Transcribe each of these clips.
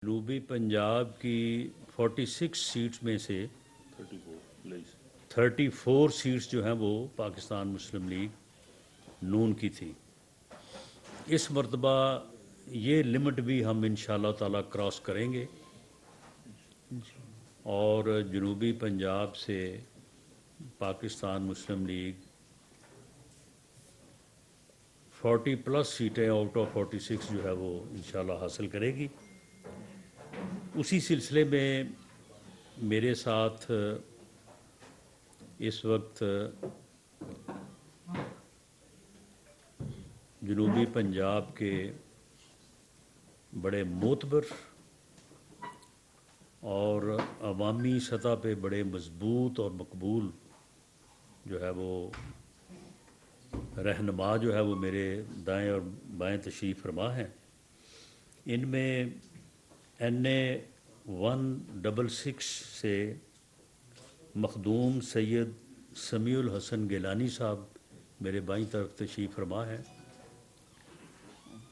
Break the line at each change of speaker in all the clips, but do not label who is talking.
جنوبی پنجاب کی 46 سیٹس میں سے 34 سیٹس جو ہیں وہ پاکستان مسلم لیگ نون کی تھی۔ اس مرتبہ یہ لمٹ بھی ہم انشاءاللہ تعالی کراس کریں گے اور جنوبی پنجاب سے پاکستان مسلم لیگ 40+ سیٹیں آؤٹ آف 46 جو ہے وہ انشاءاللہ حاصل کرے گی۔ اسی سلسلے میں میرے ساتھ اس وقت جنوبی پنجاب کے بڑے معتبر اور عوامی سطح پہ بڑے مضبوط اور مقبول جو ہے وہ رہنما جو ہے وہ میرے دائیں اور بائیں تشریف فرما ہیں۔ ان میں NA 166 سے مخدوم سید سمیع الحسن گیلانی صاحب میرے بائیں طرف تشریف فرما ہیں۔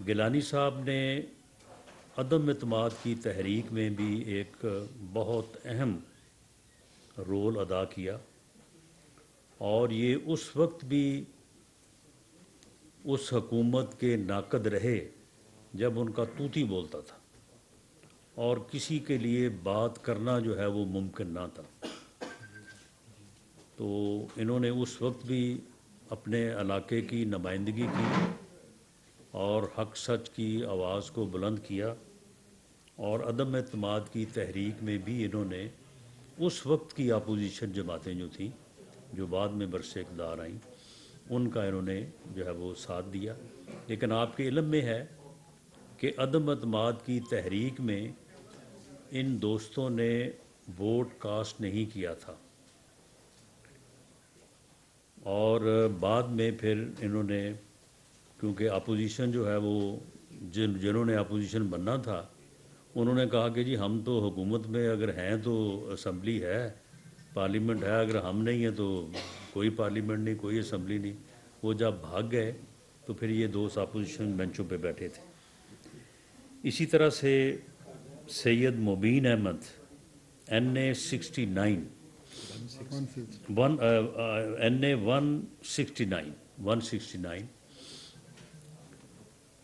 گیلانی صاحب نے عدم اعتماد کی تحریک میں بھی ایک بہت اہم رول ادا کیا اور یہ اس وقت بھی اس حکومت کے ناقد رہے جب ان کا طوطی بولتا تھا اور کسی کے لیے بات کرنا جو ہے وہ ممکن نہ تھا۔ تو انہوں نے اس وقت بھی اپنے علاقے کی نمائندگی کی اور حق سچ کی آواز کو بلند کیا اور عدم اعتماد کی تحریک میں بھی انہوں نے اس وقت کی اپوزیشن جماعتیں جو تھیں جو بعد میں برسِ اقتدار آئیں ان کا انہوں نے جو ہے وہ ساتھ دیا۔ لیکن آپ کے علم میں ہے کہ عدم اعتماد کی تحریک میں ان دوستوں نے ووٹ کاسٹ نہیں کیا تھا اور بعد میں پھر انہوں نے کیونکہ اپوزیشن جو ہے وہ جنہوں نے اپوزیشن بننا تھا انہوں نے کہا کہ جی ہم تو حکومت میں اگر ہیں تو اسمبلی ہے، پارلیمنٹ ہے، اگر ہم نہیں ہیں تو کوئی پارلیمنٹ نہیں، کوئی اسمبلی نہیں۔ وہ جب بھاگ گئے تو پھر یہ دوست اپوزیشن بینچوں پہ بیٹھے تھے۔ اسی طرح سے سید مبین احمد NA 69 NA 169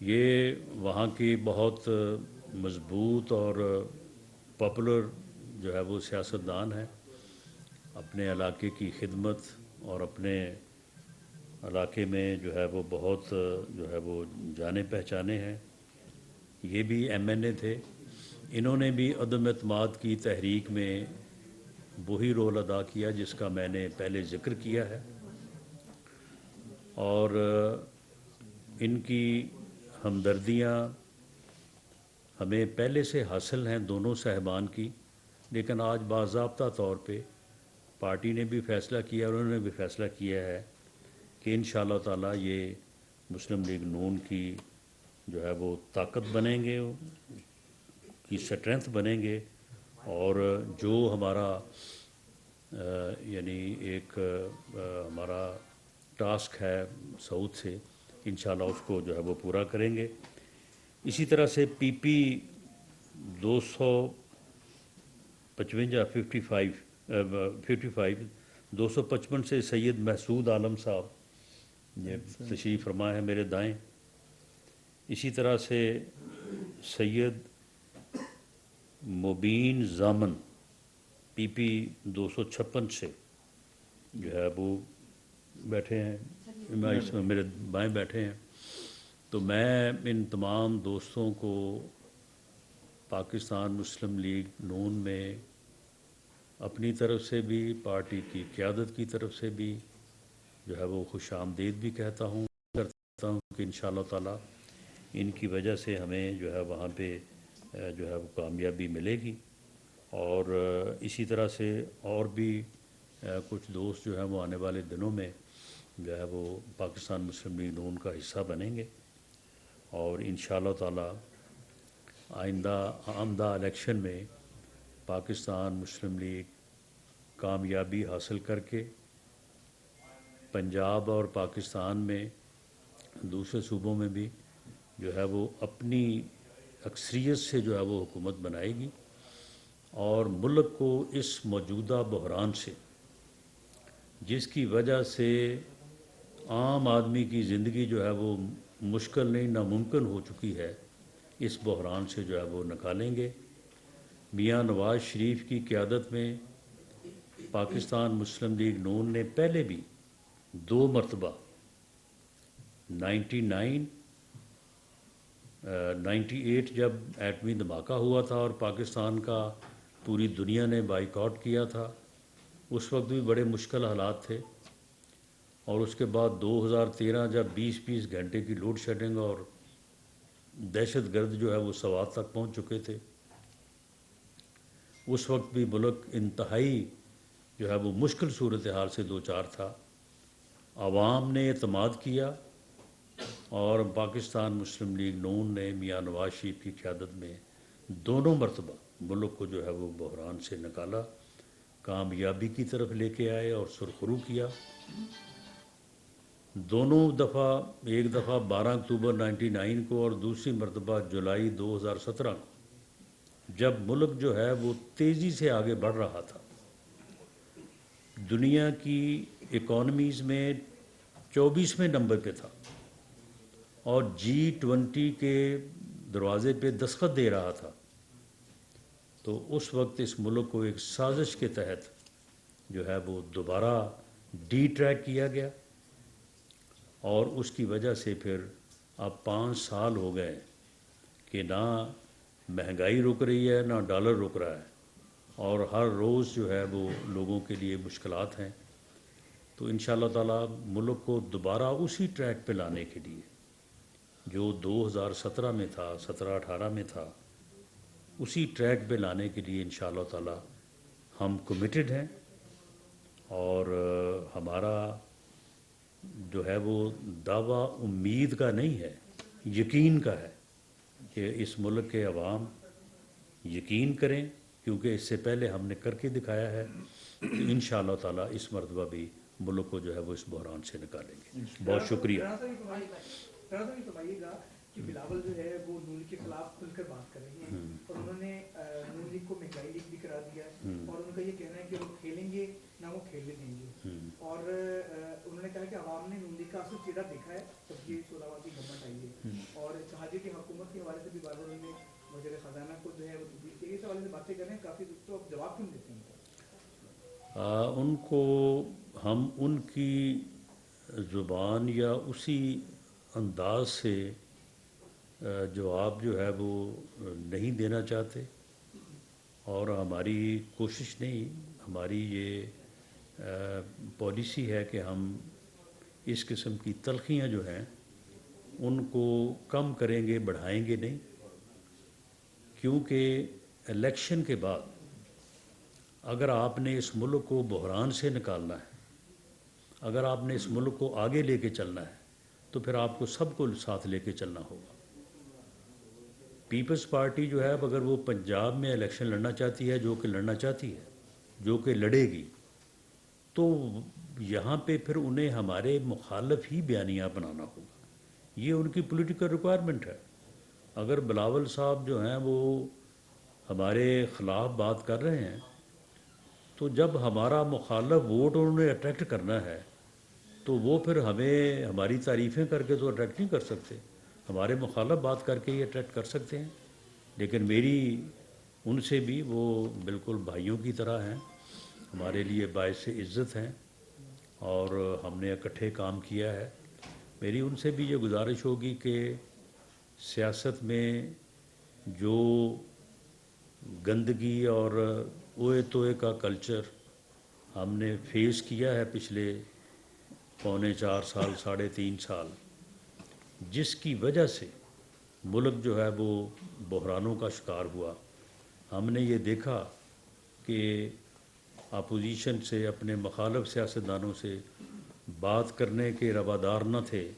یہ وہاں کی بہت مضبوط اور پاپولر جو ہے وہ سیاستدان ہے، اپنے علاقے کی خدمت اور اپنے علاقے میں جو ہے وہ بہت جو ہے وہ جانے پہچانے ہیں۔ یہ بھی MNA تھے، انہوں نے بھی عدم اعتماد کی تحریک میں وہی رول ادا کیا جس کا میں نے پہلے ذکر کیا ہے اور ان کی ہمدردیاں ہمیں پہلے سے حاصل ہیں دونوں صاحبان کی، لیکن آج باضابطہ طور پہ پارٹی نے بھی فیصلہ کیا اور انہوں نے بھی فیصلہ کیا ہے کہ انشاءاللہ تعالی یہ مسلم لیگ نون کی جو ہے وہ طاقت بنیں گے، کی سٹرینتھ بنیں گے اور جو ہمارا یعنی ایک ہمارا ٹاسک ہے سعود سے انشاءاللہ اس کو جو ہے وہ پورا کریں گے۔ اسی طرح سے PP 255 سے سید محسود عالم صاحب یہ تشریف فرما ہے میرے دائیں۔ اسی طرح سے سید مبین زامن PP 256 سے جو ہے وہ بیٹھے ہیں، اس میں میرے بائیں بیٹھے ہیں۔ تو میں ان تمام دوستوں کو پاکستان مسلم لیگ نون میں اپنی طرف سے بھی پارٹی کی قیادت کی طرف سے بھی جو ہے وہ خوش آمدید بھی کہتا ہوں کہ انشاءاللہ تعالی ان کی وجہ سے ہمیں جو ہے وہاں پہ جو ہے وہ کامیابی ملے گی اور اسی طرح سے اور بھی کچھ دوست جو ہیں وہ آنے والے دنوں میں جو ہے وہ پاکستان مسلم لیگ نون کا حصہ بنیں گے اور انشاءاللہ تعالی آمدہ الیکشن میں پاکستان مسلم لیگ کامیابی حاصل کر کے پنجاب اور پاکستان میں دوسرے صوبوں میں بھی جو ہے وہ اپنی اکثریت سے جو ہے وہ حکومت بنائے گی اور ملک کو اس موجودہ بحران سے، جس کی وجہ سے عام آدمی کی زندگی جو ہے وہ مشکل نہیں ناممکن ہو چکی ہے، اس بحران سے جو ہے وہ نکالیں گے۔ میاں نواز شریف کی قیادت میں پاکستان مسلم لیگ نون نے پہلے بھی 2 مرتبہ 99 98 جب ایٹمی دھماکہ ہوا تھا اور پاکستان کا پوری دنیا نے بائیکاٹ کیا تھا، اس وقت بھی بڑے مشکل حالات تھے، اور اس کے بعد 2013 جب 20 گھنٹے کی لوڈ شیڈنگ اور دہشت گرد جو ہے وہ سوات تک پہنچ چکے تھے، اس وقت بھی ملک انتہائی جو ہے وہ مشکل صورتحال سے دوچار تھا۔ عوام نے اعتماد کیا اور پاکستان مسلم لیگ نون نے میاں نواز شریف کی قیادت میں 2 مرتبہ ملک کو جو ہے وہ بحران سے نکالا، کامیابی کی طرف لے کے آئے اور سرخرو کیا۔ دونوں دفعہ، ایک دفعہ 12 اکتوبر 99 کو اور دوسری مرتبہ جولائی 2017 کو، جب ملک جو ہے وہ تیزی سے آگے بڑھ رہا تھا، دنیا کی اکانومیز میں 24ویں نمبر پہ تھا اور G20 کے دروازے پہ دستخط دے رہا تھا، تو اس وقت اس ملک کو ایک سازش کے تحت جو ہے وہ دوبارہ ڈی ٹریک کیا گیا، اور اس کی وجہ سے پھر اب 5 سال ہو گئے کہ نہ مہنگائی رک رہی ہے نہ ڈالر رک رہا ہے، اور ہر روز جو ہے وہ لوگوں کے لیے مشکلات ہیں۔ تو انشاءاللہ تعالی ملک کو دوبارہ اسی ٹریک پہ لانے کے لیے جو 2017 میں تھا، 17-18 میں تھا، اسی ٹریک پہ لانے کے لیے انشاءاللہ تعالی ہم کمیٹڈ ہیں، اور ہمارا جو ہے وہ دعویٰ امید کا نہیں ہے، یقین کا ہے کہ اس ملک کے عوام یقین کریں، کیونکہ اس سے پہلے ہم نے کر کے دکھایا ہے، تو انشاءاللہ تعالی اس مرتبہ بھی ملک کو جو ہے وہ اس بحران سے نکالیں گے۔ بہت شکریہ۔
ذرا سا بھی فرمائیے گا کہ بلاول جو ہے وہ نون لیگ کے خلاف کھل کر بات کر رہے ہیں، اور انہوں نے نون لیگ کو مہنگائی لیگ بھی قرار دیا ہے، اور ان کا یہ کہنا ہے کہ وہ کھیلیں گے نہ وہ کھیلنے دیں گے، اور انہوں نے کہا کہ عوام نے نون لیگ کا اصل چہرہ دیکھا ہے جب یہ 16 واں کی گورنمنٹ آئی ہے، اور کہا کہ حکومت کے حوالے سے بھی بار بار انہوں نے وزیر خزانہ کو جو ہے وہ تبدیل کی، اس حوالے سے باتیں کر رہے ہیں کافی، تو آپ جواب کیوں دیتے ہیں
ان کو ہم ان کی زبان یا اسی انداز سے جواب جو ہے وہ نہیں دینا چاہتے، اور ہماری کوشش نہیں، ہماری یہ پالیسی ہے کہ ہم اس قسم کی تلخیاں جو ہیں ان کو کم کریں گے، بڑھائیں گے نہیں، کیونکہ الیکشن کے بعد اگر آپ نے اس ملک کو بحران سے نکالنا ہے، اگر آپ نے اس ملک کو آگے لے کے چلنا ہے، تو پھر آپ کو سب کو ساتھ لے کے چلنا ہوگا۔ پیپلز پارٹی جو ہے اب اگر وہ پنجاب میں الیکشن لڑنا چاہتی ہے، جو کہ لڑنا چاہتی ہے، جو کہ لڑے گی، تو یہاں پہ پھر انہیں ہمارے مخالف ہی بیانیہ بنانا ہوگا، یہ ان کی پولیٹیکل ریکوائرمنٹ ہے۔ اگر بلاول صاحب جو ہیں وہ ہمارے خلاف بات کر رہے ہیں، تو جب ہمارا مخالف ووٹ انہوں نے اٹریکٹ کرنا ہے، تو وہ پھر ہمیں ہماری تعریفیں کر کے تو اٹریکٹ نہیں کر سکتے، ہمارے مخالف بات کر کے ہی اٹریکٹ کر سکتے ہیں۔ لیکن میری ان سے بھی وہ بالکل بھائیوں کی طرح ہیں، ہمارے لیے باعث عزت ہیں، اور ہم نے اکٹھے کام کیا ہے۔ میری ان سے بھی یہ گزارش ہوگی کہ سیاست میں جو گندگی اور اوئے توئے کا کلچر ہم نے فیس کیا ہے پچھلے 4.25 سال، 3.5 سال، جس کی وجہ سے ملک جو ہے وہ بحرانوں کا شکار ہوا، ہم نے یہ دیکھا کہ اپوزیشن سے، اپنے مخالف سیاستدانوں سے بات کرنے کے روادار نہ تھے،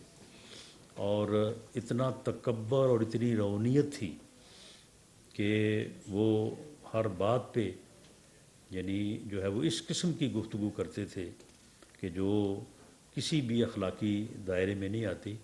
اور اتنا تکبر اور اتنی رونیت تھی کہ وہ ہر بات پہ یعنی جو ہے وہ اس قسم کی گفتگو کرتے تھے کہ جو کسی بھی اخلاقی دائرے میں نہیں آتی۔